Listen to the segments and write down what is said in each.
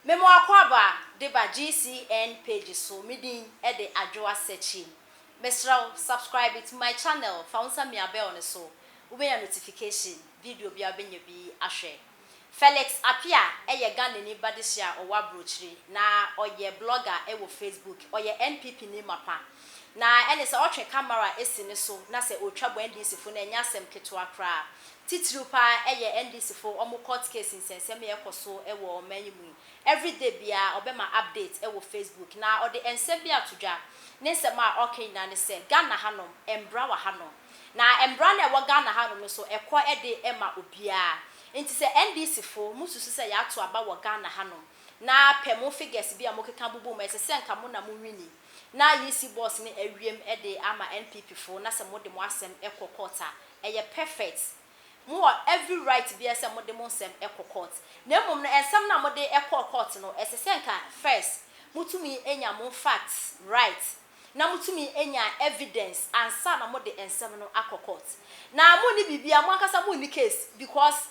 Memo akwaba deba GCN page so midin e de adwoa searching. Mesra subscribe to my channel. Found some me abe on so. Ube ya notification video bi abenye bi ahwe. Felix Apia eye Ghana ni badisia owa brochiri na oye blogger e wo Facebook oye NPP ni mapa. Na ene se otwe camera esi ne so na se otwabo NDC fo na enya asem keto akra. Titrupa eye NDC fo omo court case nsensem yekoso e wo manyimu. Every day bia obema update e wo Facebook na ode ensem bia todwa. Ne nsem a okay na ne se Ghana hanom embra wa hanom. Na embra na e wo Ghana hanom no so ekọ ede ema obia. Enti se NDC fo mususu se ya to aba wo Ghana hanom. Na pemo figures bia mo keka bubu ma se nka mo na mo wini. Na yisi boss ni ewiem ede ama NPP fo na se mo de mo asem ekokota eye perfect mo every right be se mo de mo asem ekokot na mom no ensem na mo de ekokot no ese nka first mutumi enya mo facts right na mutumi enya evidence ansa na mo de ensem no akokot na mo ni bibia mo akasa mo ni case because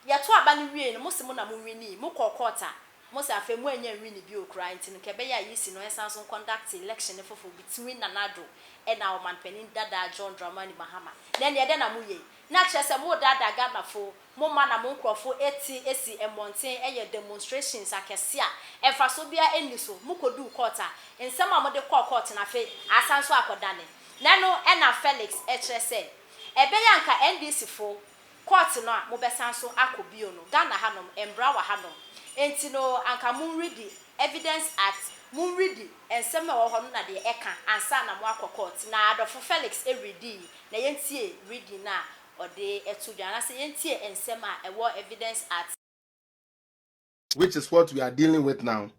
ya to aba ni wie no mo se mo na mo wini mo kokota mo se afemu enya wini bi okra ntin ke be ya yisi no ensanso conduct election fofo between Nanado and our man penin dada John Dramani Mahama then ye de na mo ye na chese mo dada Ghana fo mo ma na mo nkrofo esi emonten eye demonstrations akese a emfa so bia eni so mo kodu court a ensem a mo de court na fe asanso akodane na no na Felix echese ebe ya nka NDC fo court no a mo besanso akobio no Ghana hanom embra wa hanom enti no anka mun read the evidence act mun read ensem wo ho no na de eka ansa na mo akokot na adofo Felix ready na yentie reading na ode etudwa na se yentie ensem a ewo evidence act, which is what we are dealing with now.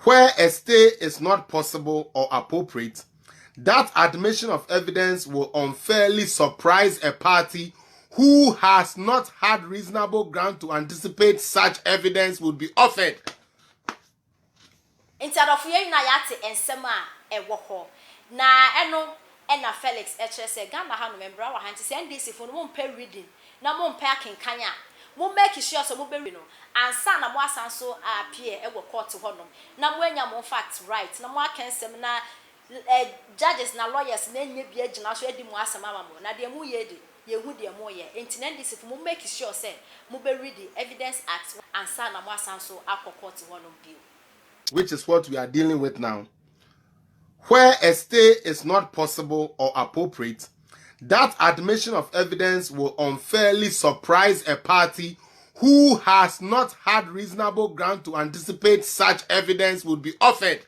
Where a stay is not possible or appropriate, that admission of evidence will unfairly surprise a party who has not had reasonable ground to anticipate such evidence would be offered. Instead of ye na yate ensema ewo ho na eno ena Felix echese Ghana ha no membra wa hanti se NDC fo no mo mpa reading na mo mpa akenkanya mo make sure so mo be no ansa na mo asanso appear ewo court ho no na mo anya mo fact right na mo akensem na judges na lawyers na nya bia gina so edi mo asema mo na de mo ye de yehu de mo ye enti na NDC fo mo make sure say mo be read the evidence act ansa na mo asanso akokot ho no bio, which is what we are dealing with now. Where a stay is not possible or appropriate, that admission of evidence will unfairly surprise a party who has not had reasonable ground to anticipate such evidence would be offered.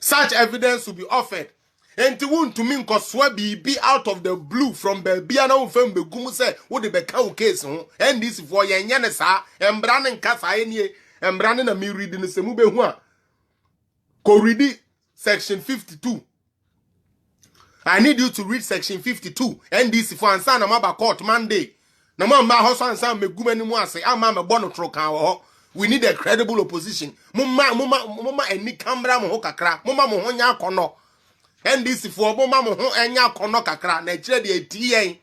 Such evidence will be offered. And to want to mean cause be out of the blue from Belgiana ufem begumu say what the becau case and this for yanesa and Brannan Casa any and Brannan and me reading the Semube Hua. Corridi section 52. I need you to read section 52. And this for answer na maba court Monday. Na mama house answer me gumeni mo ase ama bono troka. We need a credible opposition. Mama any camera mo kakra. Mama mo ho nya kono. And this for mama mo ho enya kono kakra na kire de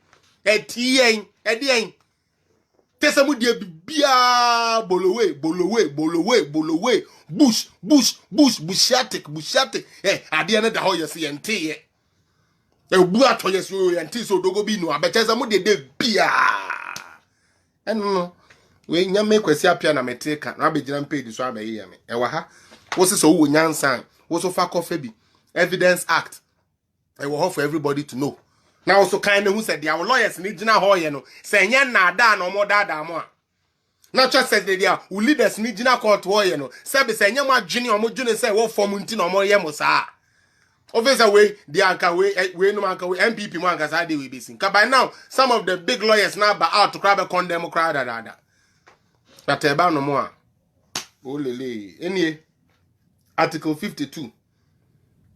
etien. Tesamu de bia bolowe bushatic ade na da ho yesi ente bu ato yesi o ente so dogo bi no abetesamu de bia eno we nya me kwasi apia na meteka na abegina mpedi so abaye ya me ewa ha wo se so wo nyansan wo so fa kofa bi evidence act ewo ho for everybody to know. Now also kind of who said their lawyers need to know you know say nya na da no mo da mo a na just said they who leaders need to court you know say be say nya mo adwene o mo dwene say wo form nti no mo ye mo sa officer we the anka we no anka we MPP mo anka sa dey we be sin ka by now some of the big lawyers now ba out to grab condemn crowd da but eba no mo a o lele enie article 52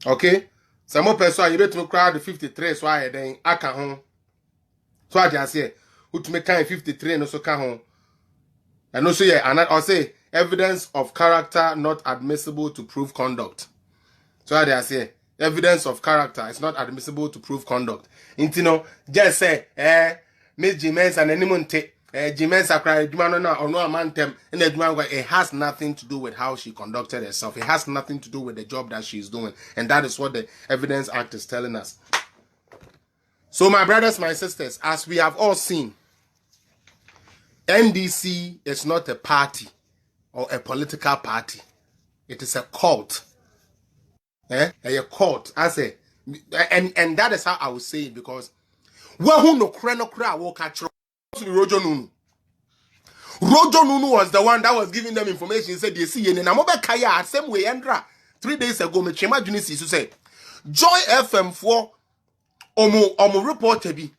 okay. Some person you better crowd 53 so I then aka ho. So I just say who to make kind 53 no so ka ho. And also yeah and I say evidence of character not admissible to prove conduct. So I just say evidence of character is not admissible to prove conduct. Intino just say Miss Jimenez and anyone take Jimensa cry, Jumano or no amantem, and it has nothing to do with how she conducted herself. It has nothing to do with the job that she's doing. And that is what the Evidence Act is telling us. So, my brothers, my sisters, as we have all seen, NDC is not a party or a political party. It is a cult. A cult. I say, and that is how I would say it, because who no cry will catch Rojo Nunu. Rojo Nunu was the one that was giving them information. He said, "You see, and I'm over Kaya same way." Andra 3 days ago, me chema Junisi to say, Joy FM for omo reporter bi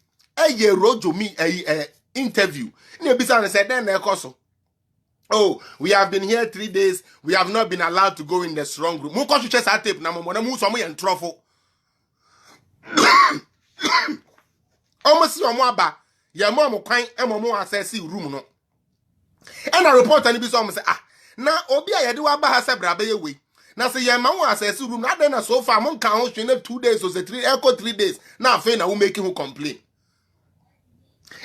Rojo me interview. Ne bisa said then ekoso. Oh, we have been here 3 days. We have not been allowed to go in the strong room. Mo ko chese sa tape na mo na mu so mo yen trofo. Almost omo aba ye mo kwan e mo access room no. And a reporter ni bi so say na obi a yede wa ba ha se bra be ye we na say ye ma wo access room na den na so far mon kan ho hwe 2 days or 3 days na afa na wo make who complain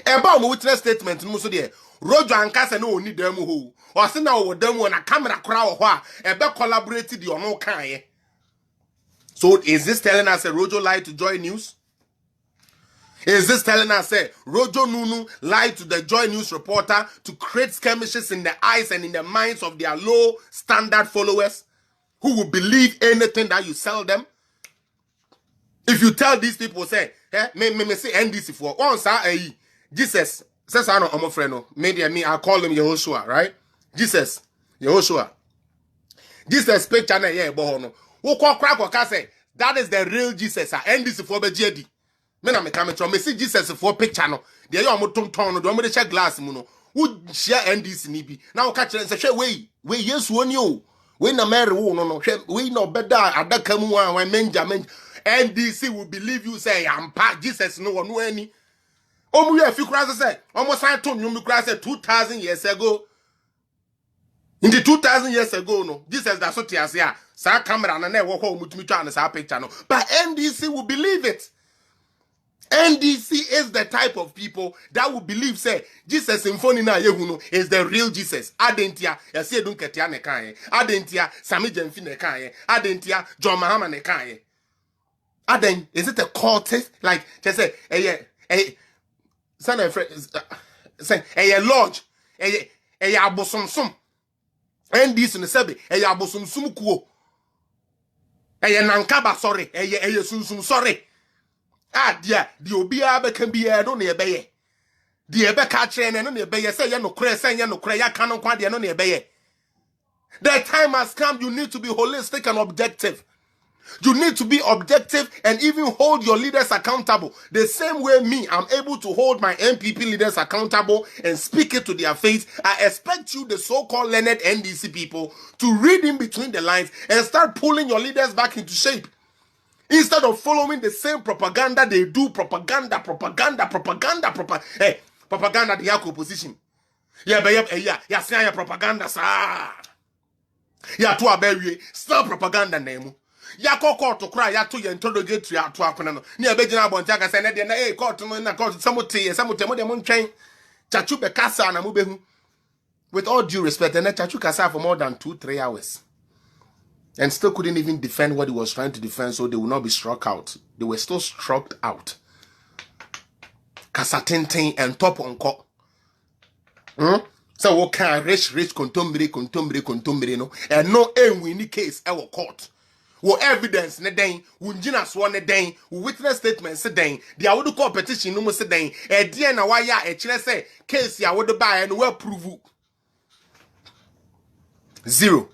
e ba mo witness statement no so de Rojo ankasa na oni dam ho o se na wo dam na camera kora wo ho a e be collaborate the ono kan ye. So is this telling us a Rojo lied to Joy News? Is this telling us that Rojo Nunu lied to the Joy News reporter to create skirmishes in the eyes and in the minds of their low standard followers who will believe anything that you sell them? If you tell these people, say, me say NDC for once, Jesus says, I know I'm a friend, me, I call him Yehoshua, right? Jesus, Yehoshua. Jesus picture na yeah, bohono. Who call crack or say that is the real Jesus, NDC for BJD. Me na me come from me see Jesus for picture no. Dey you amoton ton no, do me check glass mu no. Who share NDC ni bi. Na wo ka kire say hwe we Yesu oni o. We na Mary wo no no. Hwe we no beda adaka mu an menja NDC will believe you say ampa Jesus no no ani. Omu ye fi kura say almost sign to nyum kura say 2000 years ago. In the 2000 years ago no. Jesus da so tiase a sa camera na wo ho mutumi twa na sa picture no. But NDC will believe it. NDC is the type of people that will believe, say, Jesus in phone na yehuno is the real Jesus. Adentia, yasi edun ketia ne kanye. Adentia, Sami Jemfi ne kanye. Adentia, John Mahama ne kanye. Aden, is it a cultist? Like, just say, son of say, lodge, abosomsum. NDC ne sebe, abosomsum kuo. Nankaba sorry, sunsum sorry. Dear, the Obia can be a no near bay. The Ebe catcher and no near bay, say, no cray, say, no cray, cannot quite no near bay. That time has come, you need to be holistic and objective. You need to be objective and even hold your leaders accountable. The same way me, I'm able to hold my MPP leaders accountable and speak it to their face. I expect you, the so-called learned NDC people, to read in between the lines and start pulling your leaders back into shape. Instead of following the same propaganda they do, propaganda, the Yako opposition. Yeah, propaganda, sir. Yeah, to a berry, still propaganda name. Ya court to cry, ya to your interrogatory to Aquano. Near Bejana Bontaga, and court to na court, some chain. Chachu Becassa and Amubehu. With all due respect, and Chachu Casa for more than 2-3 hours. And still couldn't even defend what he was trying to defend, so they will not be struck out. They were still struck out. Kasatenten and top on court. So what can rich contumbre no, and no any case our court. Wo evidence ne den, wo ngina so ne den, wo witness statement se den, dia wo do competition no mo se den, e de na wa ya e kire say case ya wo do buy no we prove. Zero.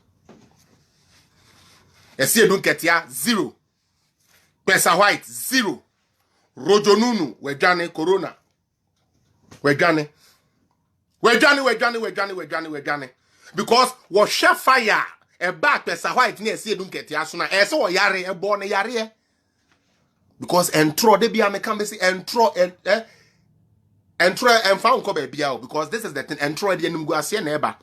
Esi edun ketia 0. Pesa White 0. Rojo Nunu wedwane corona. Wedwane. Because what share fire a back Pesa White near Esi edun ketia so na ese wo yare e bo ne yare. Because entro de bia me can be say entro and found ko be bia because this is the thing entro de enum go ase na eba.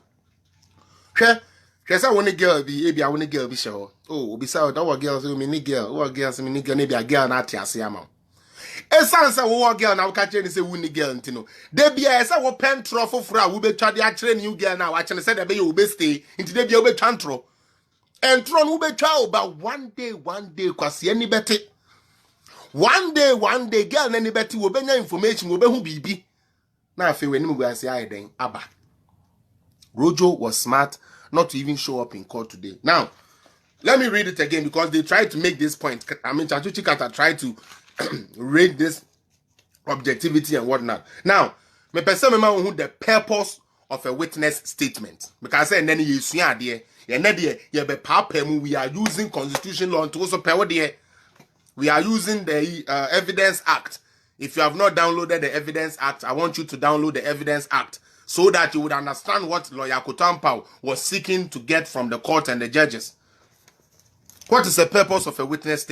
Hwe Kesa woni girl bi e bia woni girl bi she ho. Oh, obi say that wa girl say me ni girl. What girl say me ni girl na bia girl na ate ase ama. Esansa wo girl na waka kire ni say wuni girl ntino. De bia esa wo pen trofo fra wo betwa de akire new girl na wa kire say de be you be stay. Nti de bia wo betwa ntro. Entro no betwa oba one day kwase ani bete. One day girl na ni bete wo benya information wo be hu bibi. Na afi we ni mu ase ayi den aba. Rojo was smart not to even show up in court today. Now, let me read it again because they tried to make this point. I mean, Chachuchi Kata tried to rate this objectivity and whatnot. Now, me person remember who the purpose of a witness statement. Because I said, then you see there, we are using constitution law to also power there. We are using the Evidence Act. If you have not downloaded the Evidence Act, I want you to download the Evidence Act so that you would understand what Lawyer Kotampao was seeking to get from the court and the judges. What is the purpose of a witness statement?